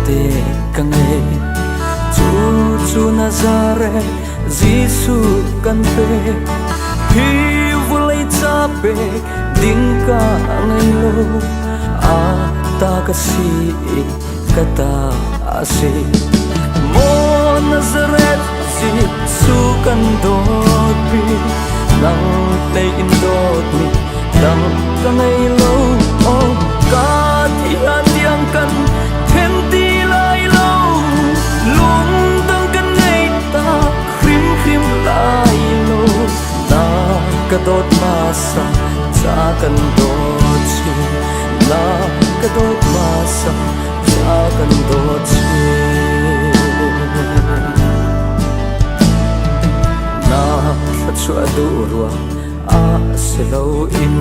te kangai chu Nazareth Giêsu kan pe hi vulai cha pe ding ka ngai lo a ta ka si kata ase mo Nazareth Giêsu kan dot pi nang te in dot mi dang ka ngai lo o ka ti an diang kan thêm ti lai lo lung dang kan ngai ta khrim khrim lai lo na ka dot ma sa cha kan dot chi na ka dot ma sa cha kan dot chi na sa chua du ruwa a se lo in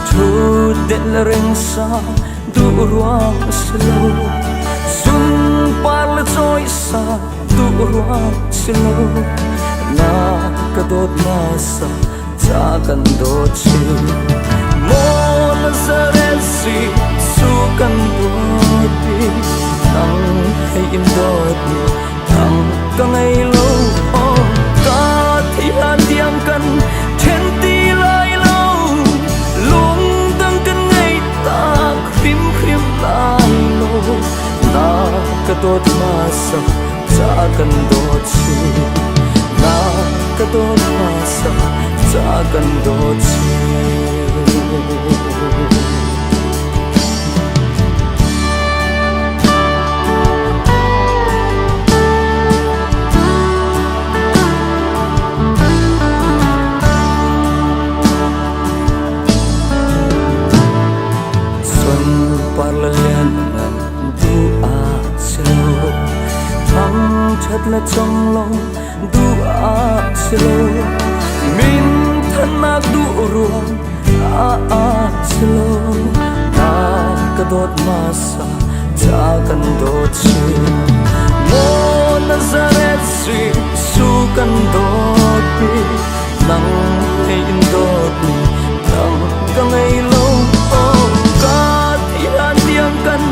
thu den la reng sa du ruwa se lo sun par la choi sa du ruwa se lo na ka dot ma sa cha kan dot chi mo Nazareth Giêsu kan dot pi nang hay in dot mi thang ka ngai lo o ka thi han diam kan then ti lai lo lung dang kan ngai ta khrim khrim lai lo na ka dot ma sa cha kan dot chi na ka dot ma sa cha kan dot chi thật là trong lòng du ác selo min thân ác du ruộng selo na ka dot masa cha kan dot chi mo Nazareth Giêsu kan dot pi nang hay in dot mi nang ka ngai lo o ka ti an diang kan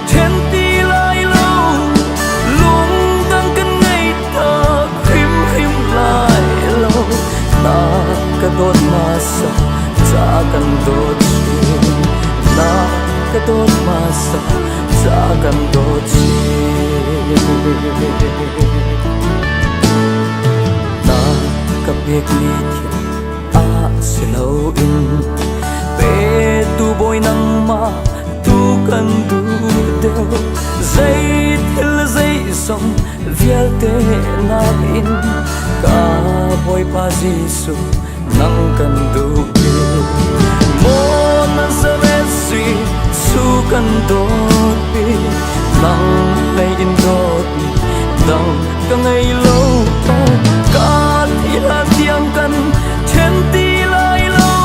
then ti lai lo lung dang kan ngai ta khrim khrim lai lo na ka dot ma sa cha kan dot chi na ka dot ma sa cha kan dot chi na ka bek ni a se lo in pe tu boy nang ma tu kan du deu zai thil zai som vial te na in ka boy pa Giêsu nang kan du mo Nazareth Giêsu kan dot pi nang lay in dot mi dang ka ngai lo ka thi han diang kan then ti lai lo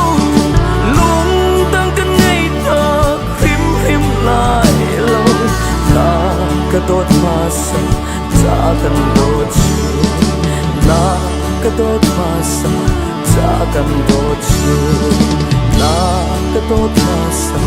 lung dang kan ngai ta khrim khrim lai lo na ka dot ma sa cha kan dot chi na ka dot ma sa cha kan dot chi na ka dot ma sa